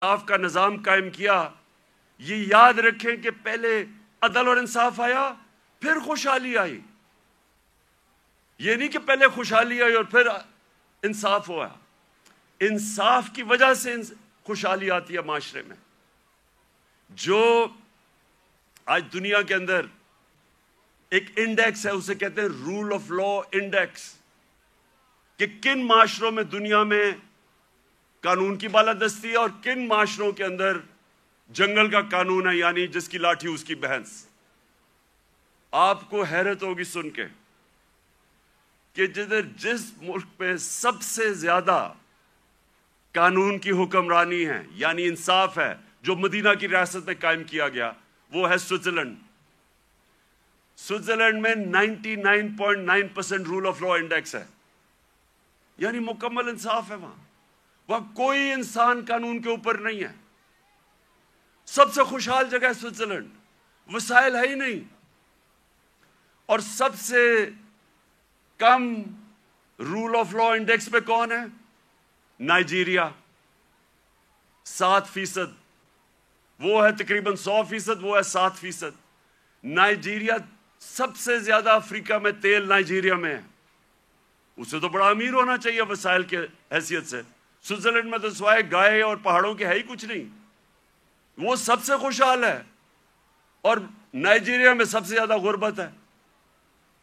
انصاف کا نظام قائم کیا، یہ یاد رکھیں کہ پہلے عدل اور انصاف آیا پھر خوشحالی آئی. یہ نہیں کہ پہلے خوشحالی آئی اور پھر انصاف ہوا. انصاف کی وجہ سے خوشحالی آتی ہے معاشرے میں. جو آج دنیا کے اندر ایک انڈیکس ہے، اسے کہتے ہیں رول آف لا انڈیکس، کہ کن معاشروں میں دنیا میں قانون کی بالادستی ہے اور کن معاشروں کے اندر جنگل کا قانون ہے، یعنی جس کی لاٹھی اس کی بھینس. آپ کو حیرت ہوگی سن کے کہ جس ملک میں سب سے زیادہ قانون کی حکمرانی ہے، یعنی انصاف ہے، جو مدینہ کی ریاست میں قائم کیا گیا، وہ ہے سوئٹزرلینڈ. سوئٹزرلینڈ میں 99.9% رول آف لا انڈیکس ہے، یعنی مکمل انصاف ہے. وہاں کوئی انسان قانون کے اوپر نہیں ہے. سب سے خوشحال جگہ ہے سوئٹزرلینڈ، وسائل ہے ہی نہیں. اور سب سے کم رول آف لا انڈیکس پہ کون ہے؟ نائجیریا، 7%. وہ ہے تقریباً 100%، وہ ہے 7%. نائجیریا سب سے زیادہ افریقہ میں تیل نائجیریا میں ہے. اسے تو بڑا امیر ہونا چاہیے وسائل کے حیثیت سے. سوئٹزرلینڈ میں تو سوائے گائے اور پہاڑوں کے ہے ہی کچھ نہیں. وہ سب سے خوشحال ہے. اور نائجیریا میں سب سے زیادہ غربت ہے،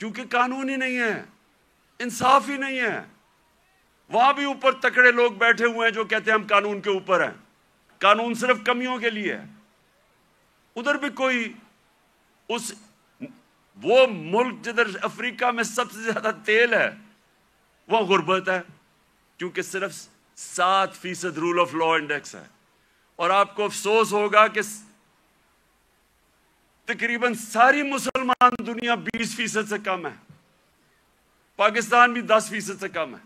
کیونکہ قانون ہی نہیں ہے، انصاف ہی نہیں ہے. وہاں بھی اوپر تکڑے لوگ بیٹھے ہوئے ہیں جو کہتے ہیں ہم قانون کے اوپر ہیں. قانون صرف کمیوں کے لیے ہے. ادھر بھی کوئی وہ ملک جدھر افریقہ میں سب سے زیادہ تیل ہے، وہ غربت ہے، کیونکہ صرف 7% رول آف لا انڈیکس ہے. اور آپ کو افسوس ہوگا کہ تقریباً ساری مسلمان دنیا 20% سے کم ہے. پاکستان بھی 10% سے کم ہے.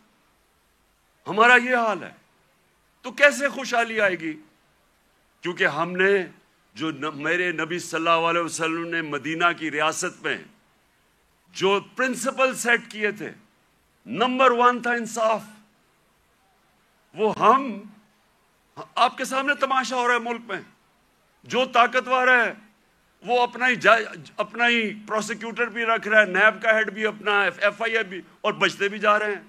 ہمارا یہ حال ہے. تو کیسے خوشحالی آئے گی؟ کیونکہ ہم نے جو میرے نبی صلی اللہ علیہ وسلم نے مدینہ کی ریاست میں جو پرنسپل سیٹ کیے تھے، نمبر 1 تھا انصاف. وہ آپ کے سامنے تماشا ہو رہا ہے. ملک میں جو طاقتور ہے وہ اپنا ہی پروسیکیوٹر بھی رکھ رہا ہے، نیب کا ہیڈ بھی اپنا، FIA بھی، اور بچتے بھی جا رہے ہیں.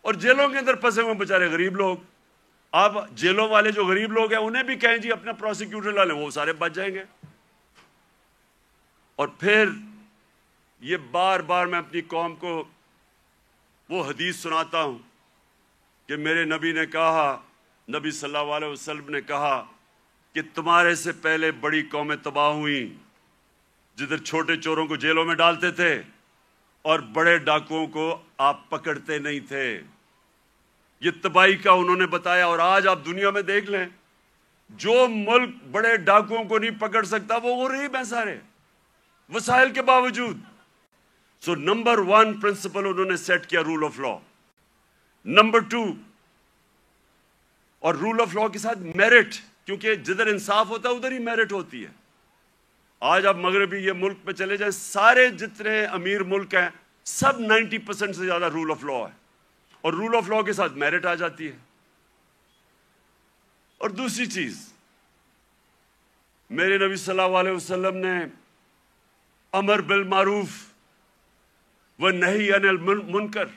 اور جیلوں کے اندر پھنسے ہوئے بیچارے غریب لوگ. آپ جیلوں والے جو غریب لوگ ہیں انہیں بھی کہیں جی اپنا پروسیکیوٹر لا لیں، وہ سارے بچ جائیں گے. اور پھر یہ بار بار میں اپنی قوم کو وہ حدیث سناتا ہوں کہ میرے نبی نے کہا، نبی صلی اللہ علیہ وسلم نے کہا کہ تمہارے سے پہلے بڑی قومیں تباہ ہوئیں جدھر چھوٹے چوروں کو جیلوں میں ڈالتے تھے اور بڑے ڈاکوؤں کو آپ پکڑتے نہیں تھے. یہ تباہی کا انہوں نے بتایا. اور آج آپ دنیا میں دیکھ لیں، جو ملک بڑے ڈاکوؤں کو نہیں پکڑ سکتا وہ غریب ہیں سارے، وسائل کے باوجود. سو نمبر 1 پرنسپل انہوں نے سیٹ کیا رول آف لا. نمبر 2، اور رول آف لا کے ساتھ میرٹ، کیونکہ جدھر انصاف ہوتا ہے ادھر ہی میرٹ ہوتی ہے. آج آپ مغربی یہ ملک پہ چلے جائیں، سارے جتنے امیر ملک ہیں سب 90% سے زیادہ رول آف لا ہے، اور رول آف لا کے ساتھ میرٹ آ جاتی ہے. اور دوسری چیز، میرے نبی صلی اللہ علیہ وسلم نے امر بالمعروف و نہی عن المنکر،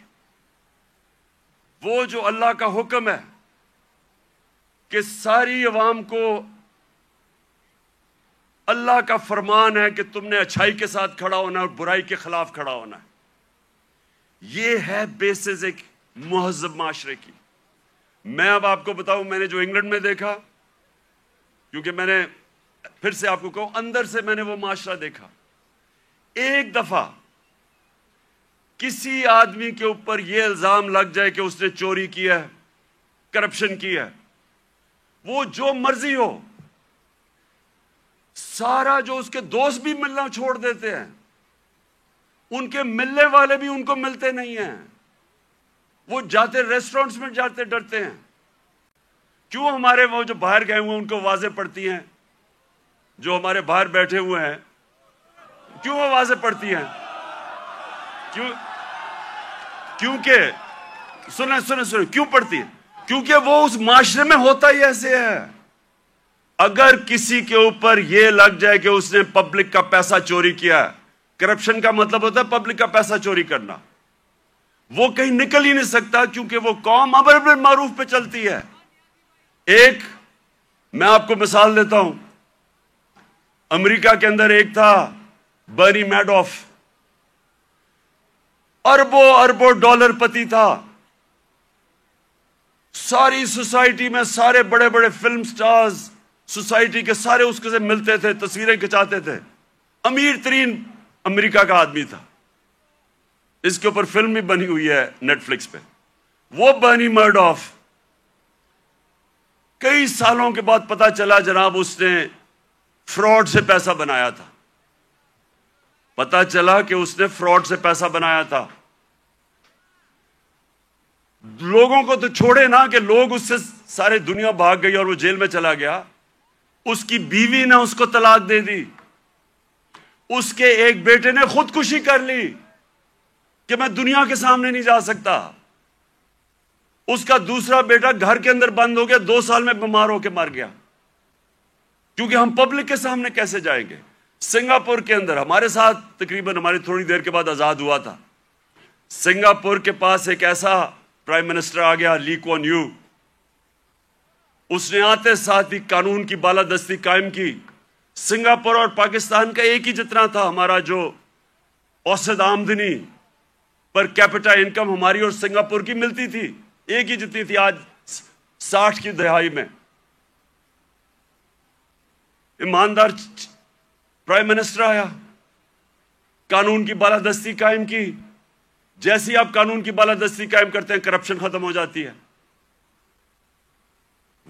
وہ جو اللہ کا حکم ہے کہ ساری عوام کو اللہ کا فرمان ہے کہ تم نے اچھائی کے ساتھ کھڑا ہونا اور برائی کے خلاف کھڑا ہونا ہے. یہ ہے بیسز ایک مہذب معاشرے کی. میں اب آپ کو بتاؤں، میں نے جو انگلینڈ میں دیکھا، کیونکہ میں نے پھر سے آپ کو کہوں اندر سے میں نے وہ معاشرہ دیکھا. ایک دفعہ کسی آدمی کے اوپر یہ الزام لگ جائے کہ اس نے چوری کی ہے، کرپشن کی ہے، وہ جو مرضی ہو، سارا جو اس کے دوست بھی ملنا چھوڑ دیتے ہیں، ان کے ملنے والے بھی ان کو ملتے نہیں ہیں. وہ جاتے ریسٹورنٹس میں جاتے ڈرتے ہیں. کیوں ہمارے وہ جو باہر گئے ہوئے ان کو واضح پڑتی ہیں، جو ہمارے باہر بیٹھے ہوئے ہیں کیوں وہ واضح پڑتی ہیں؟ کیونکہ سنیں کیوں پڑتی ہے؟ کیونکہ وہ اس معاشرے میں ہوتا ہی ایسے ہے. اگر کسی کے اوپر یہ لگ جائے کہ اس نے پبلک کا پیسہ چوری کیا ہے، کرپشن کا مطلب ہوتا ہے پبلک کا پیسہ چوری کرنا، وہ کہیں نکل ہی نہیں سکتا، کیونکہ وہ قوم امر بالمعروف پہ چلتی ہے۔ ایک میں آپ کو مثال دیتا ہوں، امریکہ کے اندر ایک تھا برنی میڈوف، اربوں اربوں ڈالر پتی تھا، ساری سوسائٹی میں سارے بڑے بڑے فلم سٹارز سوسائٹی کے سارے اس کے سے ملتے تھے، تصویریں کھچاتے تھے، امیر ترین امریکہ کا آدمی تھا۔ اس کے اوپر فلم بھی بنی ہوئی ہے نیٹ فلکس پہ۔ وہ برنی میڈوف کئی سالوں کے بعد پتا چلا جناب اس نے فراڈ سے پیسہ بنایا تھا، پتا چلا کہ اس نے فراڈ سے پیسہ بنایا تھا۔ لوگوں کو تو چھوڑے نا کہ لوگ اس سے سارے دنیا بھاگ گئی اور وہ جیل میں چلا گیا، اس کی بیوی نے اس کو طلاق دے دی، اس کے ایک بیٹے نے خودکشی کر لی کہ میں دنیا کے سامنے نہیں جا سکتا، اس کا دوسرا بیٹا گھر کے اندر بند ہو گیا، 2 سال میں بیمار ہو کے مر گیا، کیونکہ ہم پبلک کے سامنے کیسے جائیں گے۔ سنگاپور کے اندر ہمارے ساتھ تقریباً ہماری تھوڑی دیر کے بعد آزاد ہوا تھا، سنگاپور کے پاس ایک ایسا پرائم منسٹر آ گیا لی کوان یو، اس نے آتے ساتھ ہی قانون کی بالادستی قائم کی۔ سنگاپور اور پاکستان کا ایک ہی جتنا تھا، ہمارا جو اوسط آمدنی پر کیپٹا انکم ہماری اور سنگاپور کی ملتی تھی، ایک ہی جتنی تھی آج 60 کی دہائی میں۔ ایماندار پرائم منسٹر آیا، قانون کی بالادستی قائم کی۔ جیسے ہی آپ قانون کی بالادستی قائم کرتے ہیں کرپشن ختم ہو جاتی ہے۔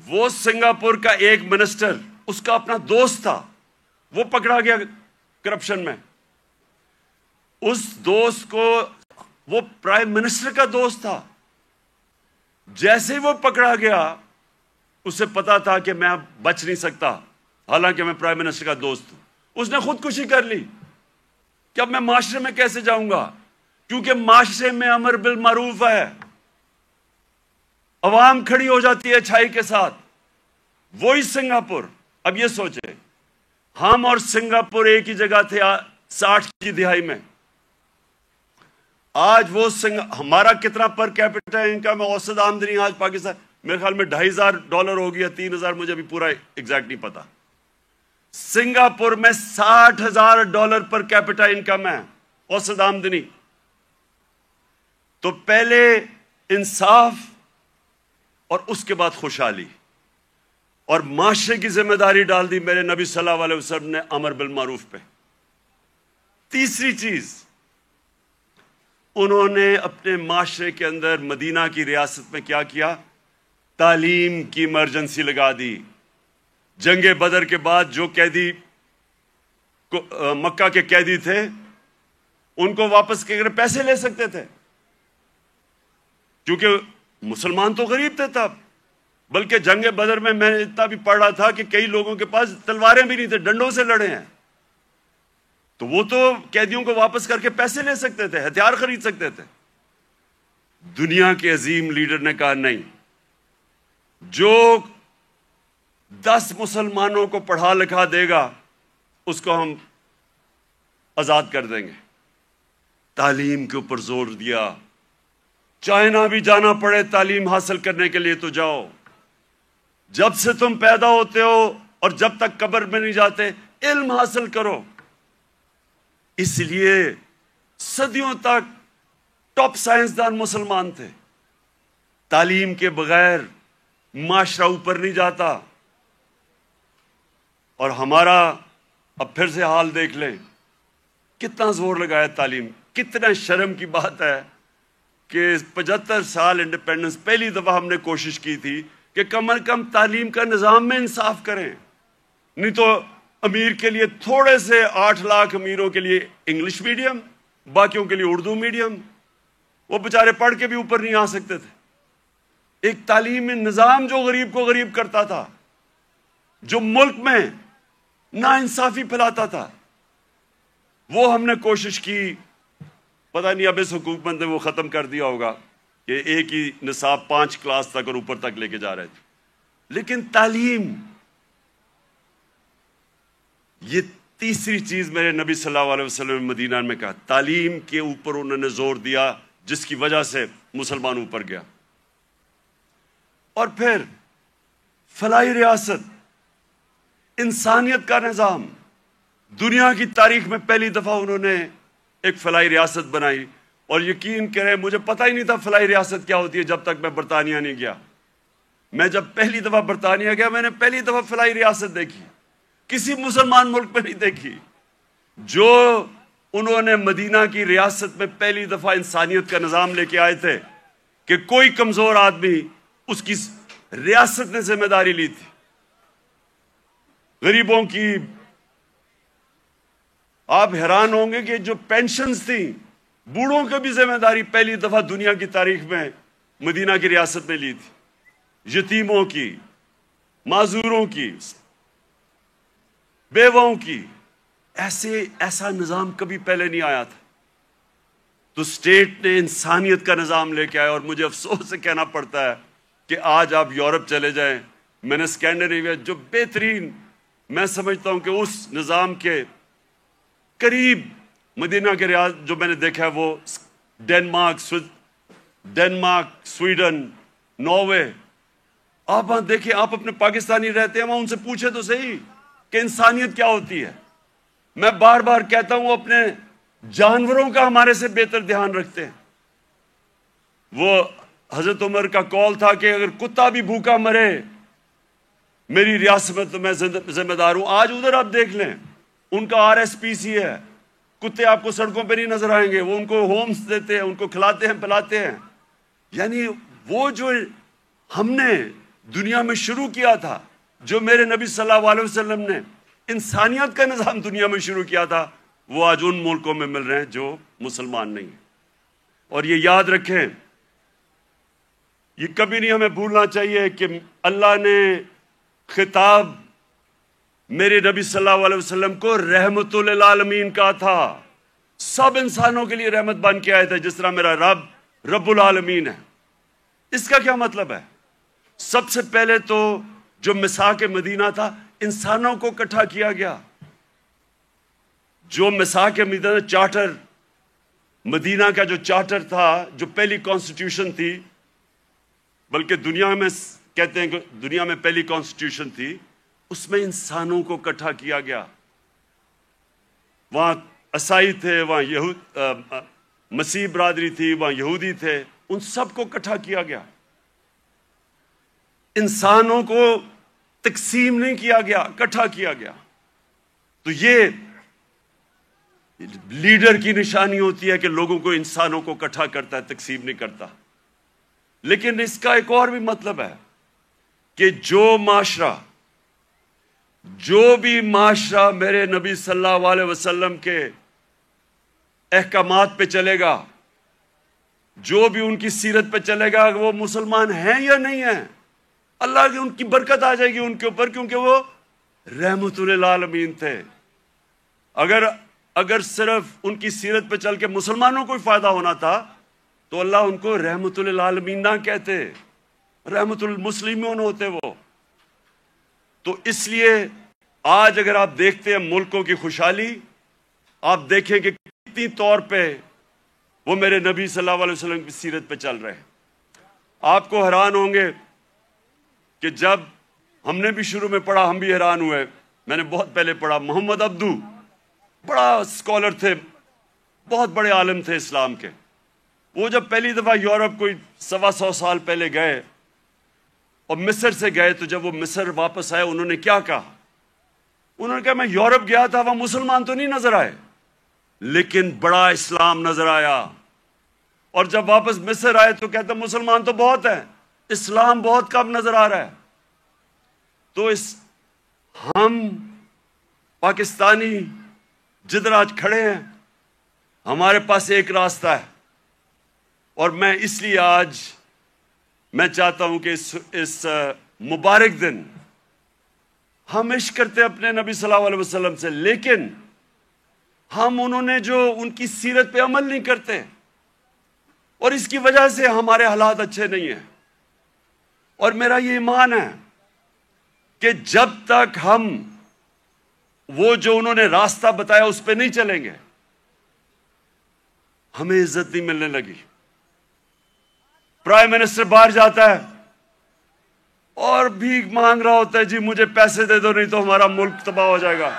وہ سنگاپور کا ایک منسٹر، اس کا اپنا دوست تھا، وہ پکڑا گیا کرپشن میں۔ اس دوست کو، وہ پرائم منسٹر کا دوست تھا، جیسے ہی وہ پکڑا گیا اسے پتا تھا کہ میں اب بچ نہیں سکتا، حالانکہ میں پرائم منسٹر کا دوست ہوں، اس نے خودکشی کر لی کہ اب میں معاشرے میں کیسے جاؤں گا، کیونکہ معاشرے میں امر بالمعروف ہے، عوام کھڑی ہو جاتی ہے اچھائی کے ساتھ۔ وہی سنگاپور، اب یہ سوچیں ہم اور سنگاپور ایک ہی جگہ تھے 60 کی دہائی میں، آج وہ ہمارا کتنا پر کیپٹا انکم ہے، اوسط آمدنی آج پاکستان میرے خیال میں $2,500 ہو گیا، 3,000 مجھے ابھی پورا ایگزیکٹ نہیں پتا۔ سنگاپور میں $60,000 پر کیپٹا انکم ہے، اوسط آمدنی۔ تو پہلے انصاف اور اس کے بعد خوشحالی اور معاشرے کی ذمہ داری ڈال دی میرے نبی صلی اللہ علیہ وسلم نے امر بالمعروف پہ۔ تیسری چیز، انہوں نے اپنے معاشرے کے اندر مدینہ کی ریاست میں کیا کیا؟ تعلیم کی ایمرجنسی لگا دی۔ جنگ بدر کے بعد جو قیدی مکہ کے قیدی تھے ان کو واپس کے پیسے لے سکتے تھے، کیونکہ مسلمان تو غریب تھے تب، بلکہ جنگ بدر میں میں اتنا بھی پڑھ رہا تھا کہ کئی لوگوں کے پاس تلواریں بھی نہیں تھے، ڈنڈوں سے لڑے ہیں، تو وہ تو قیدیوں کو واپس کر کے پیسے لے سکتے تھے، ہتھیار خرید سکتے تھے۔ دنیا کے عظیم لیڈر نے کہا نہیں، جو 10 مسلمانوں کو پڑھا لکھا دے گا اس کو ہم آزاد کر دیں گے۔ تعلیم کے اوپر زور دیا، چائنا بھی جانا پڑے تعلیم حاصل کرنے کے لیے تو جاؤ، جب سے تم پیدا ہوتے ہو اور جب تک قبر میں نہیں جاتے علم حاصل کرو۔ اس لیے صدیوں تک ٹاپ سائنسدان مسلمان تھے۔ تعلیم کے بغیر معاشرہ اوپر نہیں جاتا۔ اور ہمارا اب پھر سے حال دیکھ لیں، کتنا زور لگایا تعلیم۔ کتنا شرم کی بات ہے کہ 75 سال انڈیپینڈنس، پہلی دفعہ ہم نے کوشش کی تھی کہ کم از کم تعلیم کا نظام میں انصاف کریں، نہیں تو امیر کے لیے تھوڑے سے 8 لاکھ امیروں کے لیے انگلش میڈیم، باقیوں کے لیے اردو میڈیم، وہ بیچارے پڑھ کے بھی اوپر نہیں آ سکتے تھے۔ ایک تعلیمی نظام جو غریب کو غریب کرتا تھا، جو ملک میں ناانصافی پھیلاتا تھا، وہ ہم نے کوشش کی۔ پتہ نہیں اب اس حکومت نے وہ ختم کر دیا ہوگا کہ ایک ہی نصاب 5 کلاس تک اور اوپر تک لے کے جا رہے تھے، لیکن تعلیم یہ تیسری چیز میرے نبی صلی اللہ علیہ وسلم نے مدینہ میں کہا، تعلیم کے اوپر انہوں نے زور دیا، جس کی وجہ سے مسلمان اوپر گیا۔ اور پھر فلاحی ریاست، انسانیت کا نظام، دنیا کی تاریخ میں پہلی دفعہ انہوں نے ایک فلاحی ریاست بنائی۔ اور یقین کریں مجھے پتہ ہی نہیں تھا فلاحی ریاست کیا ہوتی ہے جب تک میں برطانیہ نہیں گیا۔ میں جب پہلی دفعہ برطانیہ گیا، میں نے پہلی دفعہ فلاحی ریاست دیکھی، کسی مسلمان ملک میں نہیں دیکھی۔ جو انہوں نے مدینہ کی ریاست میں پہلی دفعہ انسانیت کا نظام لے کے آئے تھے کہ کوئی کمزور آدمی، اس کی ریاست نے ذمہ داری لی تھی۔ غریبوں کی، آپ حیران ہوں گے کہ جو پینشنز تھیں، بوڑھوں کی بھی ذمہ داری پہلی دفعہ دنیا کی تاریخ میں مدینہ کی ریاست میں لی تھی۔ یتیموں کی، معذوروں کی، بیواؤں کی، ایسا نظام کبھی پہلے نہیں آیا تھا۔ تو اسٹیٹ نے انسانیت کا نظام لے کے آیا۔ اور مجھے افسوس سے کہنا پڑتا ہے کہ آج آپ یورپ چلے جائیں، میں نے اسکینڈینیویا، جو بہترین، میں سمجھتا ہوں کہ اس نظام کے قریب مدینہ کے ریاض جو میں نے دیکھا ہے وہ ڈنمارک، سویڈن، ناروے۔ آپ وہاں دیکھیں، آپ اپنے پاکستانی رہتے ہیں وہاں، ان سے پوچھے تو صحیح کہ انسانیت کیا ہوتی ہے۔ میں بار بار کہتا ہوں، اپنے جانوروں کا ہمارے سے بہتر دھیان رکھتے ہیں۔ وہ حضرت عمر کا قول تھا کہ اگر کتا بھی بھوکا مرے میری ریاست میں تو میں ذمہ دار ہوں۔ آج ادھر آپ دیکھ لیں، ان کا RSPC ہے، کتے آپ کو سڑکوں پہ نہیں نظر آئیں گے، وہ ان کو ہومز دیتے ہیں، ان کو کھلاتے ہیں پلاتے ہیں۔ یعنی وہ جو ہم نے دنیا میں شروع کیا تھا، جو میرے نبی صلی اللہ علیہ وسلم نے انسانیت کا نظام دنیا میں شروع کیا تھا، وہ آج ان ملکوں میں مل رہے ہیں جو مسلمان نہیں ہیں۔ اور یہ یاد رکھیں، یہ کبھی نہیں ہمیں بھولنا چاہیے کہ اللہ نے خطاب میرے نبی صلی اللہ علیہ وسلم کو رحمت للعالمین کہا تھا۔ سب انسانوں کے لیے رحمت بن کے آئے تھے، جس طرح میرا رب رب العالمین ہے۔ اس کا کیا مطلب ہے؟ سب سے پہلے تو جو میثاق مدینہ تھا، انسانوں کو اکٹھا کیا گیا۔ جو میثاق مدینہ چارٹر، مدینہ کا جو چارٹر تھا، جو پہلی کانسٹیٹیوشن تھی، بلکہ دنیا میں کہتے ہیں کہ دنیا میں پہلی کانسٹیٹیوشن تھی، اس میں انسانوں کو اکٹھا کیا گیا۔ وہاں عیسائی تھے، وہاں مسیح برادری تھی، وہاں یہودی تھے، ان سب کو اکٹھا کیا گیا۔ انسانوں کو تقسیم نہیں کیا گیا، اکٹھا کیا گیا۔ تو یہ لیڈر کی نشانی ہوتی ہے کہ لوگوں کو، انسانوں کو اکٹھا کرتا ہے، تقسیم نہیں کرتا۔ لیکن اس کا ایک اور بھی مطلب ہے کہ جو بھی معاشرہ میرے نبی صلی اللہ علیہ وسلم کے احکامات پہ چلے گا، جو بھی ان کی سیرت پہ چلے گا، وہ مسلمان ہیں یا نہیں ہیں، اللہ کی ان کی برکت آ جائے گی ان کے اوپر، کیونکہ وہ رحمت للعالمین تھے۔ اگر صرف ان کی سیرت پہ چل کے مسلمانوں کو ہی فائدہ ہونا تھا تو اللہ ان کو رحمت للعالمین نہ کہتے، رحمت المسلمون ہوتے وہ۔ تو اس لیے آج اگر آپ دیکھتے ہیں ملکوں کی خوشحالی، آپ دیکھیں کہ کتنی طور پہ وہ میرے نبی صلی اللہ علیہ وسلم کی سیرت پہ چل رہے ہیں۔ آپ کو حیران ہوں گے کہ جب ہم نے بھی شروع میں پڑھا، ہم بھی حیران ہوئے۔ میں نے بہت پہلے پڑھا، محمد عبدو بڑا اسکالر تھے، بہت بڑے عالم تھے اسلام کے۔ وہ جب پہلی دفعہ یورپ کوئی 125 سال پہلے گئے اور مصر سے گئے، تو جب وہ مصر واپس آئے، انہوں نے کیا کہا؟ انہوں نے کہا میں یورپ گیا تھا، وہاں مسلمان تو نہیں نظر آئے، لیکن بڑا اسلام نظر آیا۔ اور جب واپس مصر آئے تو کہتے مسلمان تو بہت ہیں، اسلام بہت کم نظر آ رہا ہے۔ تو ہم پاکستانی جدھر آج کھڑے ہیں، ہمارے پاس ایک راستہ ہے، اور میں اس لیے آج میں چاہتا ہوں کہ اس مبارک دن ہم عشق کرتے اپنے نبی صلی اللہ علیہ وسلم سے، لیکن ہم انہوں نے جو ان کی سیرت پہ عمل نہیں کرتے، اور اس کی وجہ سے ہمارے حالات اچھے نہیں ہیں۔ اور میرا یہ ایمان ہے کہ جب تک ہم وہ جو انہوں نے راستہ بتایا اس پہ نہیں چلیں گے، ہمیں عزت نہیں ملنے لگی۔ پرائم منسٹر باہر جاتا ہے اور بھیک مانگ رہا ہوتا ہے، جی مجھے پیسے دے دو نہیں تو ہمارا ملک تباہ ہو جائے گا۔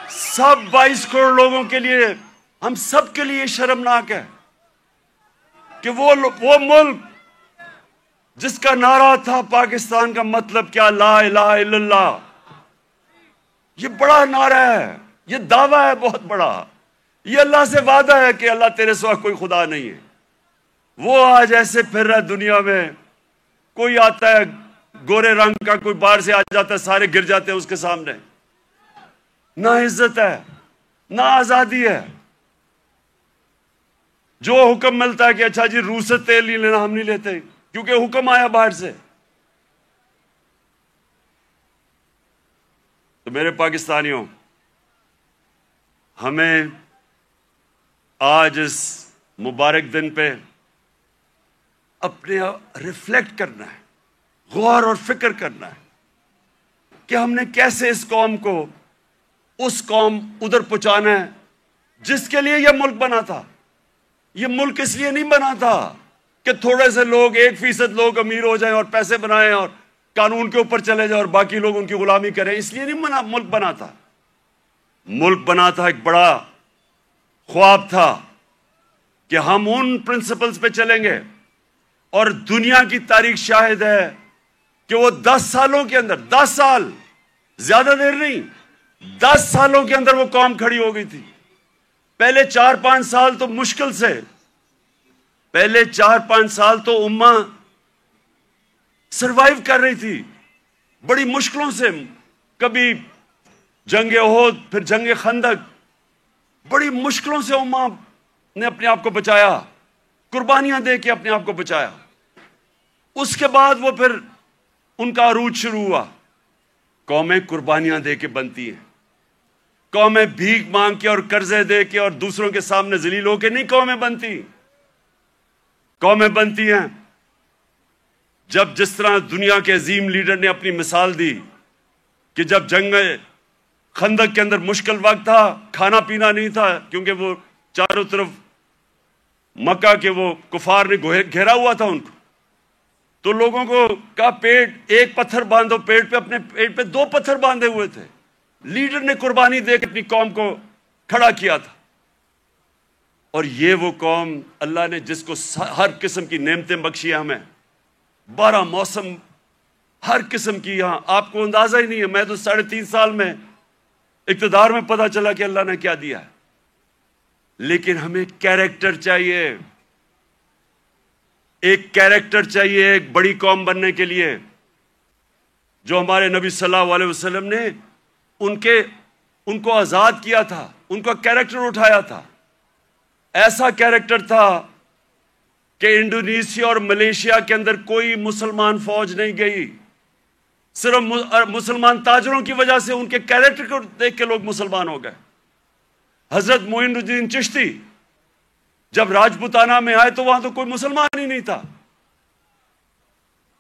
سب 22 کروڑ لوگوں کے لیے، ہم سب کے لیے شرمناک ہے کہ وہ ملک جس کا نعرہ تھا پاکستان کا مطلب کیا، لا الہ الا اللہ، یہ بڑا نعرہ ہے، یہ دعویٰ ہے بہت بڑا، یہ اللہ سے وعدہ ہے کہ اللہ تیرے سوا کوئی خدا نہیں ہے۔ وہ آج ایسے پھر رہا ہے دنیا میں، کوئی آتا ہے گورے رنگ کا، کوئی باہر سے آ جاتا ہے، سارے گر جاتے ہیں اس کے سامنے۔ نہ عزت ہے، نہ آزادی ہے۔ جو حکم ملتا ہے کہ اچھا جی روس سے تیل نہیں لینا، ہم نہیں لیتے کیونکہ حکم آیا باہر سے۔ تو میرے پاکستانیوں، ہمیں آج اس مبارک دن پہ اپنے ریفلیکٹ کرنا ہے، غور اور فکر کرنا ہے کہ ہم نے کیسے اس قوم کو اس قوم ادھر پہنچانا ہے جس کے لیے یہ ملک بنا تھا۔ یہ ملک اس لیے نہیں بنا تھا کہ تھوڑے سے لوگ، 1% لوگ امیر ہو جائیں اور پیسے بنائیں اور قانون کے اوپر چلے جائیں اور باقی لوگ ان کی غلامی کریں، اس لیے نہیں ملک بنا تھا۔ ملک بنا تھا، ایک بڑا خواب تھا کہ ہم ان پرنسپلز پہ چلیں گے، اور دنیا کی تاریخ شاہد ہے کہ وہ 10 سالوں کے اندر، 10 سال، زیادہ دیر نہیں، 10 سالوں کے اندر وہ قوم کھڑی ہو گئی تھی۔ پہلے 4-5 سال تو مشکل سے، پہلے 4-5 سال تو امہ سروائیو کر رہی تھی بڑی مشکلوں سے، کبھی جنگ احد، پھر جنگ خندق، بڑی مشکلوں سے امہ نے اپنے آپ کو بچایا، قربانیاں دے کے اپنے آپ کو بچایا۔ اس کے بعد وہ پھر ان کا عروج شروع ہوا۔ قومیں قربانیاں دے کے بنتی ہیں، قومیں بھیک مانگ کے اور قرضے دے کے اور دوسروں کے سامنے ذلیل ہو کے نہیں قومیں بنتی۔ قومیں بنتی ہیں جب، جس طرح دنیا کے عظیم لیڈر نے اپنی مثال دی کہ جب جنگ خندق کے اندر مشکل وقت تھا، کھانا پینا نہیں تھا کیونکہ وہ چاروں طرف مکہ کے وہ کفار نے گھیرا ہوا تھا ان کو، تو لوگوں کو کہا پیٹ، ایک پتھر باندھو پیٹ پہ، اپنے پیٹ پہ 2 پتھر باندھے ہوئے تھے۔ لیڈر نے قربانی دے کے اپنی قوم کو کھڑا کیا تھا۔ اور یہ وہ قوم اللہ نے جس کو ہر قسم کی نعمتیں بخشی ہمیں، 12 موسم، ہر قسم کی، یہاں آپ کو اندازہ ہی نہیں ہے۔ میں تو 3.5 سال میں اقتدار میں پتا چلا کہ اللہ نے کیا دیا ہے۔ لیکن ہمیں کیریکٹر چاہیے، ایک کیریکٹر چاہیے ایک بڑی قوم بننے کے لیے، جو ہمارے نبی صلی اللہ علیہ وسلم نے ان کو آزاد کیا تھا، ان کا کیریکٹر اٹھایا تھا۔ ایسا کیریکٹر تھا کہ انڈونیشیا اور ملیشیا کے اندر کوئی مسلمان فوج نہیں گئی، صرف مسلمان تاجروں کی وجہ سے، ان کے کیریکٹر کو دیکھ کے لوگ مسلمان ہو گئے۔ حضرت معین الدین چشتی جب راجپوتانہ میں آئے تو وہاں تو کوئی مسلمان ہی نہیں تھا،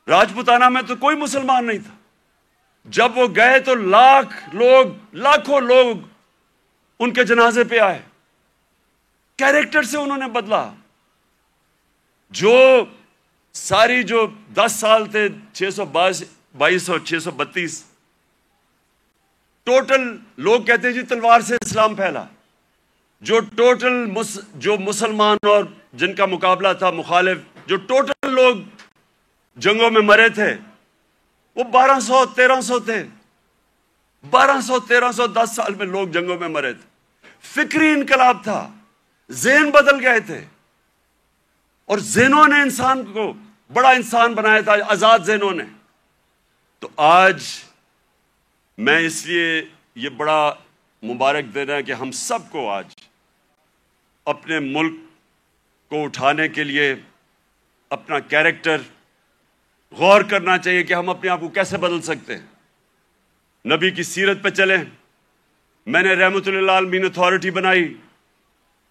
راجپوتانہ میں تو کوئی مسلمان نہیں تھا۔ جب وہ گئے تو لاکھوں لوگ ان کے جنازے پہ آئے۔ کیریکٹر سے انہوں نے بدلا۔ جو ساری جو 10 سال تھے، 622 اور 632، ٹوٹل لوگ کہتے ہیں جی تلوار سے اسلام پھیلا، جو ٹوٹل جو مسلمان اور جن کا مقابلہ تھا مخالف، جو ٹوٹل لوگ جنگوں میں مرے تھے وہ 1200-1300 تھے۔ 1200-1300 10 سال میں لوگ جنگوں میں مرے تھے۔ فکری انقلاب تھا، ذہن بدل گئے تھے، اور ذہنوں نے انسان کو بڑا انسان بنایا تھا، آزاد ذہنوں نے۔ تو آج میں اس لیے یہ بڑا مبارک دن ہے کہ ہم سب کو آج اپنے ملک کو اٹھانے کے لیے اپنا کیریکٹر غور کرنا چاہیے کہ ہم اپنے آپ کو کیسے بدل سکتے ہیں۔ نبی کی سیرت پہ چلیں۔ میں نے رحمت اللہ عالمین اتھارٹی بنائی،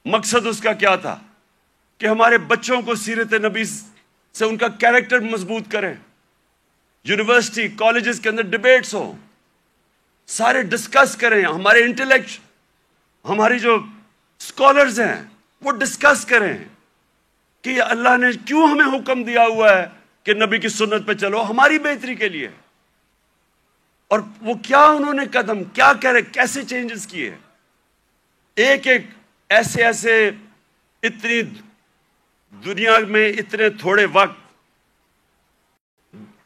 مقصد اس کا کیا تھا کہ ہمارے بچوں کو سیرت نبی سے ان کا کیریکٹر مضبوط کریں، یونیورسٹی کالجز کے اندر ڈیبیٹس ہوں, سارے ڈسکس کریں, ہمارے انٹلیکٹ ہماری جو اسکالرز ہیں وہ ڈسکس کریں کہ اللہ نے کیوں ہمیں حکم دیا ہوا ہے کہ نبی کی سنت پہ چلو, ہماری بہتری کے لیے. اور وہ کیا انہوں نے قدم کیا کرے, کیسے چینجز کیے, ایک ایک ایسے اتنی دنیا میں اتنے تھوڑے وقت,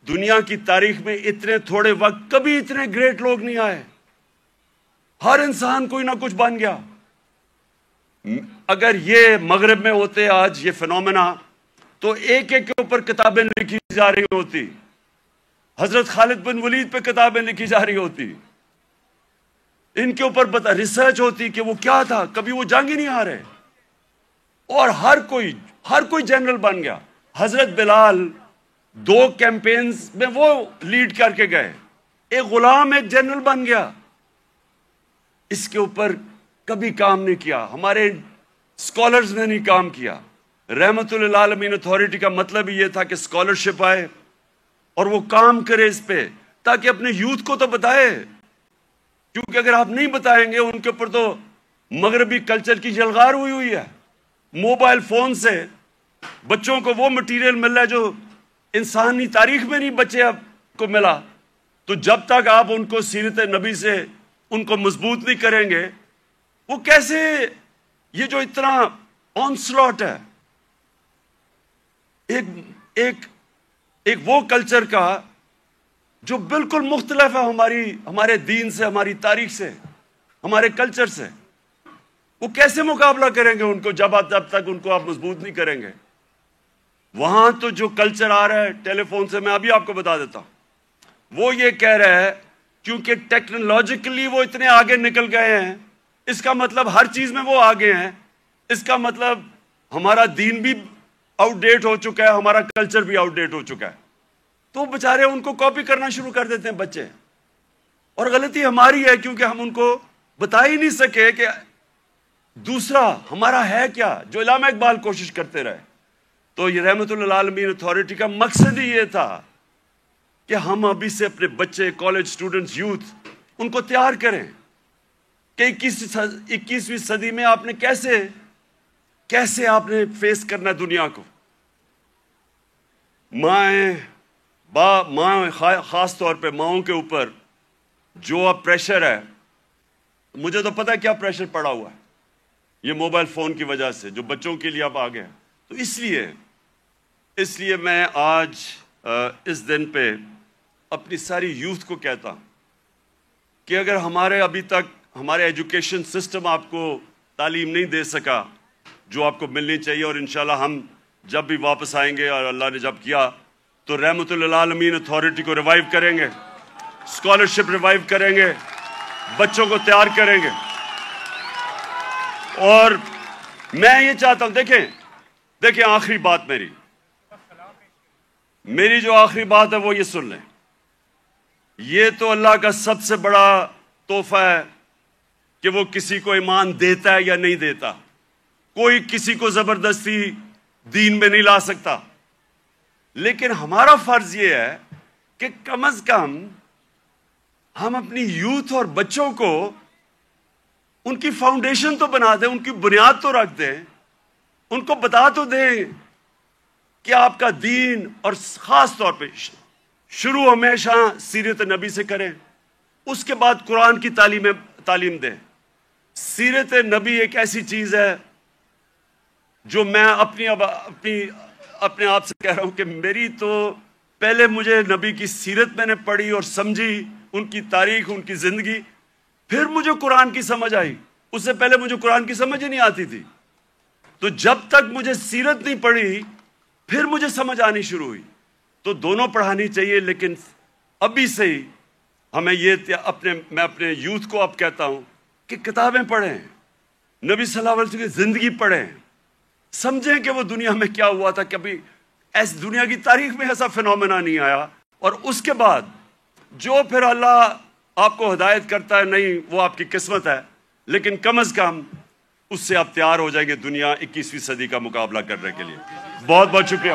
دنیا کی تاریخ میں اتنے تھوڑے وقت کبھی اتنے گریٹ لوگ نہیں آئے. ہر انسان کوئی نہ کچھ بن گیا. اگر یہ مغرب میں ہوتے آج یہ فنومنا, تو ایک ایک کے اوپر کتابیں لکھی جا رہی ہوتی, حضرت خالد بن ولید پہ کتابیں لکھی جا رہی ہوتی, ان کے اوپر ریسرچ ہوتی کہ وہ کیا تھا, کبھی وہ جنگ ہی نہیں ہارے, اور ہر کوئی جنرل بن گیا. حضرت بلال 2 کیمپینز میں وہ لیڈ کر کے گئے, ایک غلام ایک جنرل بن گیا. اس کے اوپر کبھی کام نہیں کیا, ہمارے اسکالرز نے نہیں کام کیا. رحمت للعالمین اتھارٹی کا مطلب ہی یہ تھا کہ اسکالرشپ آئے اور وہ کام کرے اس پہ, تاکہ اپنے یوتھ کو تو بتائے, کیونکہ اگر آپ نہیں بتائیں گے ان کے اوپر تو مغربی کلچر کی جلغار ہوئی ہے. موبائل فون سے بچوں کو وہ مٹیریل مل رہا ہے جو انسانی تاریخ میں نہیں بچے اب کو ملا. تو جب تک آپ ان کو سیرت نبی سے ان کو مضبوط نہیں کریں گے, وہ کیسے, یہ جو اتنا آنسلاٹ ہے ایک وہ کلچر کا جو بالکل مختلف ہے ہمارے دین سے, ہماری تاریخ سے, ہمارے کلچر سے, وہ کیسے مقابلہ کریں گے ان کو جب تک ان کو آپ مضبوط نہیں کریں گے. وہاں تو جو کلچر آ رہا ہے ٹیلی فون سے, میں ابھی آپ کو بتا دیتا ہوں, وہ یہ کہہ رہا ہے کیونکہ ٹیکنالوجیکلی وہ اتنے آگے نکل گئے ہیں, اس کا مطلب ہر چیز میں وہ آگے ہیں, اس کا مطلب ہمارا دین بھی آؤٹ ڈیٹ ہو چکا ہے, ہمارا کلچر بھی آؤٹ ڈیٹ ہو چکا ہے. تو بےچارے ان کو کاپی کرنا شروع کر دیتے ہیں بچے, اور غلطی ہماری ہے کیونکہ ہم ان کو بتا ہی نہیں سکے کہ دوسرا ہمارا ہے کیا, جو علامہ اقبال کوشش کرتے رہے. تو یہ رحمت للعالمین اتھارٹی کا مقصد ہی یہ تھا کہ ہم ابھی سے اپنے بچے, کالج اسٹوڈنٹس, یوتھ, ان کو تیار کریں کہ 21ویں صدی میں آپ نے کیسے آپ نے فیس کرنا دنیا کو. ماں خاص طور پہ ماؤں کے اوپر جو اب پریشر ہے, مجھے تو پتہ ہے کیا پریشر پڑا ہوا ہے یہ موبائل فون کی وجہ سے, جو بچوں کے لیے اب آ گیا. تو اس لیے میں آج اس دن پہ اپنی ساری یوتھ کو کہتا ہوں کہ اگر ابھی تک ہمارے ایجوکیشن سسٹم آپ کو تعلیم نہیں دے سکا جو آپ کو ملنی چاہیے, اور انشاءاللہ ہم جب بھی واپس آئیں گے اور اللہ نے جب کیا تو رحمت للعالمین اتھارٹی کو ریوائیو کریں گے, اسکالرشپ ریوائیو کریں گے, بچوں کو تیار کریں گے. اور میں یہ چاہتا ہوں, دیکھیں آخری بات میری جو آخری بات ہے وہ یہ سن لیں. یہ تو اللہ کا سب سے بڑا تحفہ ہے کہ وہ کسی کو ایمان دیتا ہے یا نہیں دیتا. کوئی کسی کو زبردستی دین میں نہیں لا سکتا, لیکن ہمارا فرض یہ ہے کہ کم از کم ہم اپنی یوتھ اور بچوں کو ان کی فاؤنڈیشن تو بنا دیں, ان کی بنیاد تو رکھ دیں, ان کو بتا تو دیں کہ آپ کا دین, اور خاص طور پہ شروع ہمیشہ سیرت نبی سے کریں, اس کے بعد قرآن کی تعلیم دیں. سیرت نبی ایک ایسی چیز ہے جو میں اپنے آپ سے کہہ رہا ہوں کہ میری تو پہلے مجھے نبی کی سیرت میں نے پڑھی اور سمجھی, ان کی تاریخ, ان کی زندگی, پھر مجھے قرآن کی سمجھ آئی. اس سے پہلے مجھے قرآن کی سمجھ ہی نہیں آتی تھی. تو جب تک مجھے سیرت نہیں پڑھی پھر مجھے سمجھ آنی شروع ہوئی. تو دونوں پڑھانی چاہیے, لیکن ابھی سے ہی ہمیں میں اپنے یوتھ کو اب کہتا ہوں کہ کتابیں پڑھیں, نبی صلی اللہ علیہ وسلم کی زندگی پڑھیں, سمجھیں کہ وہ دنیا میں کیا ہوا تھا. کبھی ایسی دنیا کی تاریخ میں ایسا فنومنا نہیں آیا. اور اس کے بعد جو پھر اللہ آپ کو ہدایت کرتا ہے, نہیں وہ آپ کی قسمت ہے, لیکن کم از کم اس سے آپ تیار ہو جائیں گے دنیا 21ویں صدی کا مقابلہ کرنے کے لیے. بہت بہت شکریہ.